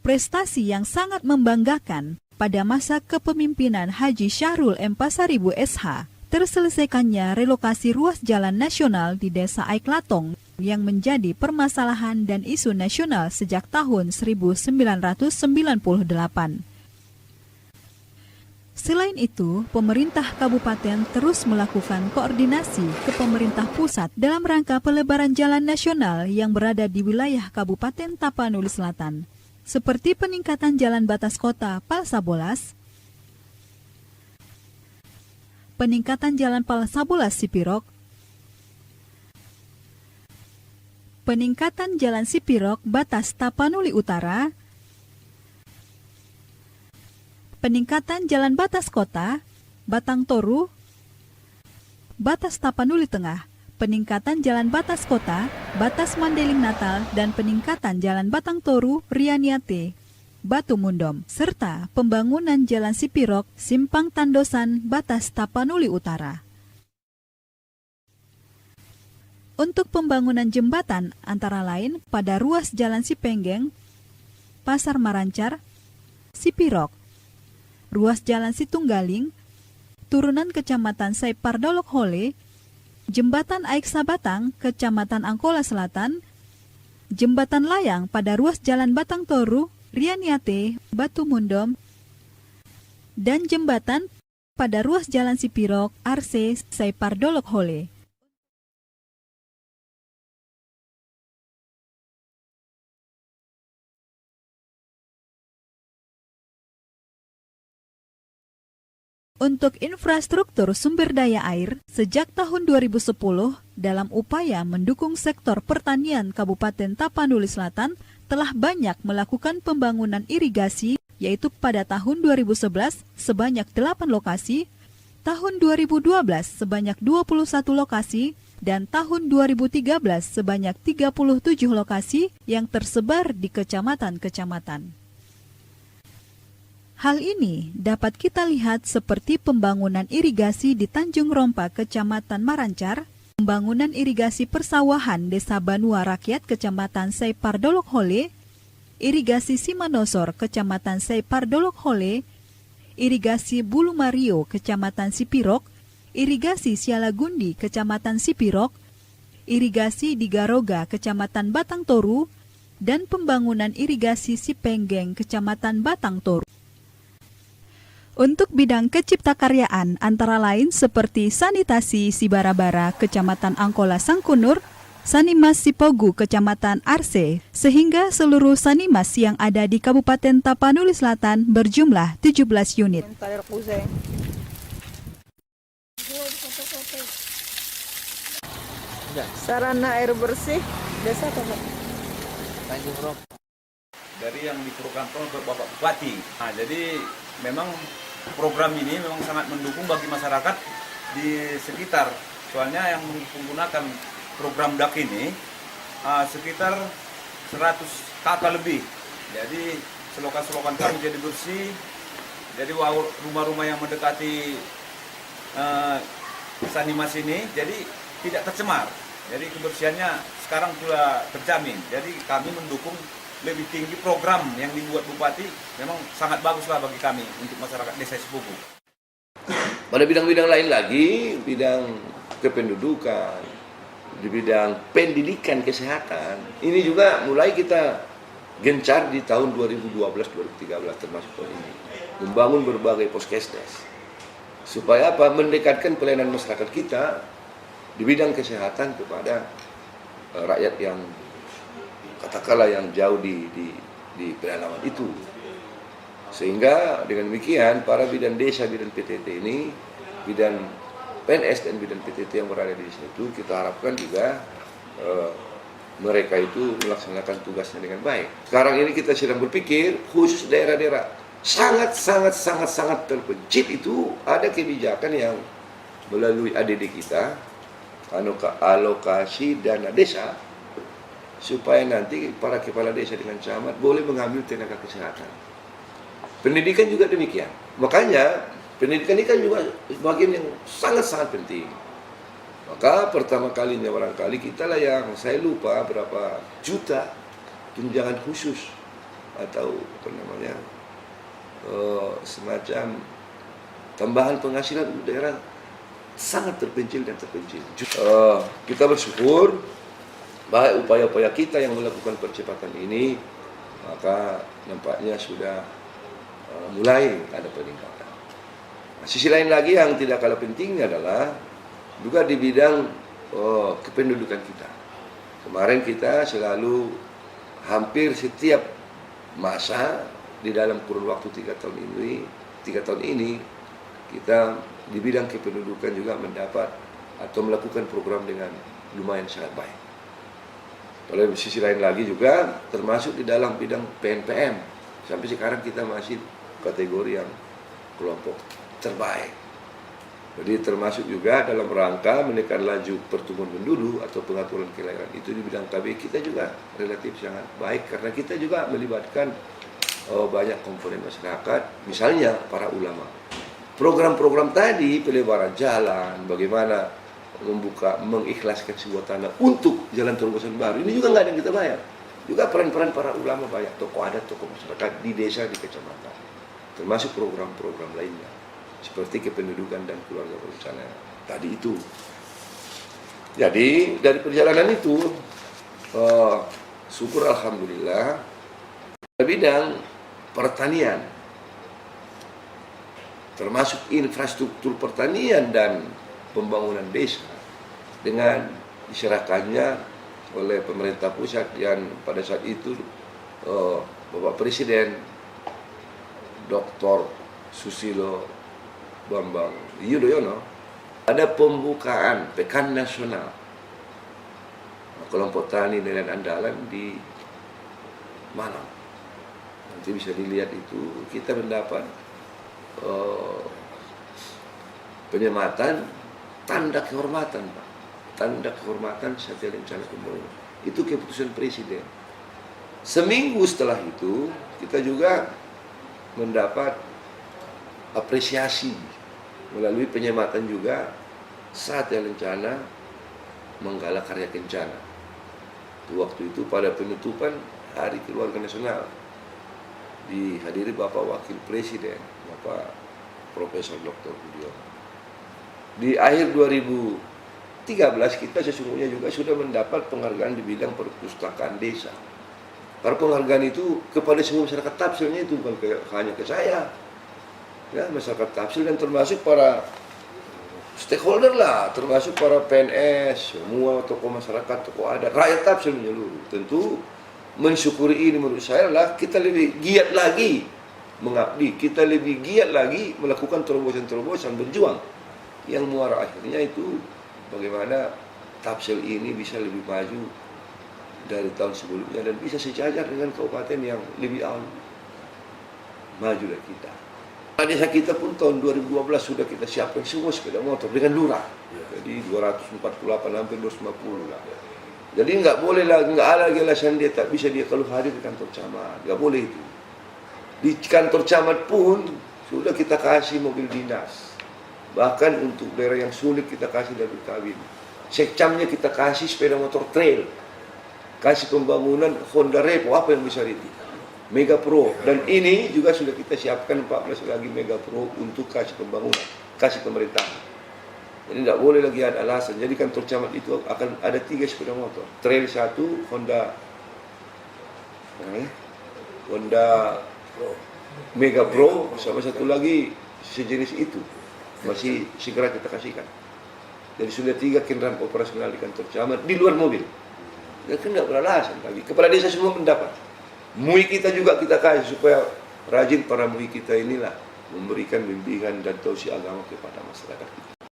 prestasi yang sangat membanggakan pada masa kepemimpinan Haji Syahrul M. Pasaribu SH, terselesaikannya relokasi ruas jalan nasional di Desa Aiklatong yang menjadi permasalahan dan isu nasional sejak tahun 1998. Selain itu, pemerintah kabupaten terus melakukan koordinasi ke pemerintah pusat dalam rangka pelebaran jalan nasional yang berada di wilayah Kabupaten Tapanuli Selatan, seperti peningkatan jalan batas kota Palsabolas, peningkatan jalan Palsabolas Sipirok, peningkatan jalan Sipirok batas Tapanuli Utara, peningkatan jalan batas kota Batang Toru, batas Tapanuli Tengah, peningkatan jalan batas kota batas Mandeling Natal, dan peningkatan jalan Batang Toru Rianiate Batu Mundom, serta pembangunan jalan Sipirok Simpang Tandosan batas Tapanuli Utara. Untuk pembangunan jembatan antara lain pada ruas jalan Sipenggeng, Pasar Marancar, Sipirok, ruas jalan Situnggaling, turunan Kecamatan Saipardolok Hole, jembatan Aik Sabatang, Kecamatan Angkola Selatan, jembatan layang pada ruas jalan Batang Toru, Rianiate, Batu Mundom, dan jembatan pada ruas jalan Sipirok, Arse, Saipardolok Hole. Untuk infrastruktur sumber daya air, sejak tahun 2010, dalam upaya mendukung sektor pertanian Kabupaten Tapanuli Selatan, telah banyak melakukan pembangunan irigasi, yaitu pada tahun 2011 sebanyak 8 lokasi, tahun 2012 sebanyak 21 lokasi, dan tahun 2013 sebanyak 37 lokasi yang tersebar di kecamatan-kecamatan. Hal ini dapat kita lihat seperti pembangunan irigasi di Tanjung Rompa, Kecamatan Marancar, pembangunan irigasi persawahan Desa Banua Rakyat, Kecamatan Saipardolok Hole, irigasi Simanosor, Kecamatan Saipardolok Hole, irigasi Bulu Mario, Kecamatan Sipirok, irigasi Sialagundi, Kecamatan Sipirok, irigasi di Garoga, Kecamatan Batang Toru, dan pembangunan irigasi Sipenggeng, Kecamatan Batang Toru. Untuk bidang keciptakaryaan antara lain seperti sanitasi Sibarabara, Kecamatan Angkola Sangkunur, Sanimas Sipogu, Kecamatan Arse, sehingga seluruh Sanimas yang ada di Kabupaten Tapanuli Selatan berjumlah 17 unit. Sarana air bersih desa apa? Tanjung Rompa. Dari yang diprogramkan oleh Bapak Bupati. Nah, jadi memang program ini memang sangat mendukung bagi masyarakat di sekitar. Soalnya yang menggunakan program DAK ini sekitar 100 kakak lebih. Jadi selokan-selokan kami jadi bersih. Jadi rumah-rumah yang mendekati Sanimas ini jadi tidak tercemar. Jadi kebersihannya sekarang sudah terjamin. Jadi kami mendukung lebih tinggi program yang dibuat Bupati, memang sangat baguslah bagi kami untuk masyarakat Desa Sipogu. Pada bidang-bidang lain lagi, bidang kependudukan, di bidang pendidikan kesehatan, ini juga mulai kita gencar di tahun 2012-2013 termasuk tahun ini. Membangun berbagai poskesdes. Supaya apa? Mendekatkan pelayanan masyarakat kita di bidang kesehatan kepada rakyat yang katakanlah yang jauh di pedalaman itu. Sehingga dengan demikian para bidan desa, bidan PTT ini, bidan PNS dan bidan PTT yang berada di desa itu, kita harapkan juga mereka itu melaksanakan tugasnya dengan baik. Sekarang ini kita sedang berpikir khusus daerah-daerah sangat terpencil itu ada kebijakan yang melalui ADD kita, alokasi dana desa, supaya nanti para kepala desa dengan camat boleh mengambil tenaga kesehatan. Pendidikan juga demikian. Makanya pendidikan ini kan juga bagian yang sangat penting. Maka pertama kalinya barangkali kita lah yang saya lupa berapa juta tunjangan khusus atau apa namanya semacam tambahan penghasilan untuk daerah sangat terpencil dan terpencil. Kita bersyukur bahwa upaya-upaya kita yang melakukan percepatan ini, maka nampaknya sudah mulai ada peningkatan. Nah, sisi lain lagi yang tidak kalah pentingnya adalah juga di bidang kependudukan kita. Kemarin kita selalu hampir setiap masa di dalam kurun waktu 3 tahun ini kita di bidang kependudukan juga mendapat atau melakukan program dengan lumayan sangat baik. Pada sisi lain lagi juga termasuk di dalam bidang PNPM, sampai sekarang kita masih kategori yang kelompok terbaik. Jadi termasuk juga dalam rangka menekan laju pertumbuhan penduduk atau pengaturan kelahiran itu di bidang KB kita juga relatif sangat baik karena kita juga melibatkan banyak komponen masyarakat, misalnya para ulama. Program-program tadi, pelebaran jalan, bagaimana mengikhlaskan sebuah tanah untuk jalan terobosan baru, ini juga nggak ada yang kita bayar. Juga peran-peran para ulama banyak, tokoh adat, tokoh masyarakat di desa, di kecamatan. Termasuk program-program lainnya, seperti kependudukan dan keluarga berencana tadi itu. Jadi dari perjalanan itu, syukur alhamdulillah, bidang pertanian, termasuk infrastruktur pertanian dan pembangunan desa dengan diserahkannya oleh pemerintah pusat yang pada saat itu Bapak Presiden Dr. Susilo Bambang Yudhoyono, ada pembukaan Pekan Nasional Kelompok Tani Nelayan Andalan di Malang. Nanti bisa dilihat itu, kita mendapat penyematan tanda kehormatan, Pak. Tanda kehormatan Satya Lencana Pembangunan. Itu keputusan Presiden. Seminggu setelah itu, kita juga mendapat apresiasi melalui penyematan juga Satya Lencana Menggala Karya Kencana. Waktu itu pada penutupan Hari Keluarga Nasional dihadiri Bapak Wakil Presiden, Bapak Profesor Dr. Budiono. Di akhir 2013 kita sesungguhnya juga sudah mendapat penghargaan di bidang perpustakaan desa. Para penghargaan itu kepada semua masyarakat Tapsilnya, itu bukan hanya ke saya. Ya, masyarakat Tapsil dan termasuk para stakeholder lah, termasuk para PNS, semua tokoh masyarakat, tokoh adat, rakyat Tapsil menyeluruh. Tentu mensyukuri ini menurut saya adalah kita lebih giat lagi mengabdi, kita lebih giat lagi melakukan terobosan-terobosan berjuang yang muara akhirnya itu bagaimana Tapsil ini bisa lebih maju dari tahun sebelumnya dan bisa sejajar dengan kabupaten yang lebih awal maju dari kita. Desa kita pun tahun 2012 sudah kita siapkan semua sepeda motor dengan lurah. Jadi 248 hampir 250 lah. Jadi nggak boleh lah, nggak ada lagi alasan dia tak bisa dia kalau hadir di kantor camat, nggak boleh itu. Di kantor camat pun sudah kita kasih mobil dinas. Bahkan untuk daerah yang sulit kita kasih dari kawin. Sekcamnya kita kasih sepeda motor trail, kasih pembangunan Honda Revo, apa yang bisa itu? Mega Pro, dan ini juga sudah kita siapkan 14 lagi Mega Pro untuk kasih pembangunan, kasih pemerintahan. Jadi tidak boleh lagi ada alasan. Jadi kantor camat itu akan ada 3 sepeda motor. Trail 1, Honda Mega Pro, sama satu lagi sejenis itu. Masih segera kita kasihkan. Jadi sudah 3 kendaraan operasional di kantor camat, di luar mobil. Ya kan tidak beralasan lagi. Kepala desa semua mendapat. MUI kita juga kita kasih supaya rajin para MUI kita inilah memberikan bimbingan dan tausiah agama kepada masyarakat kita.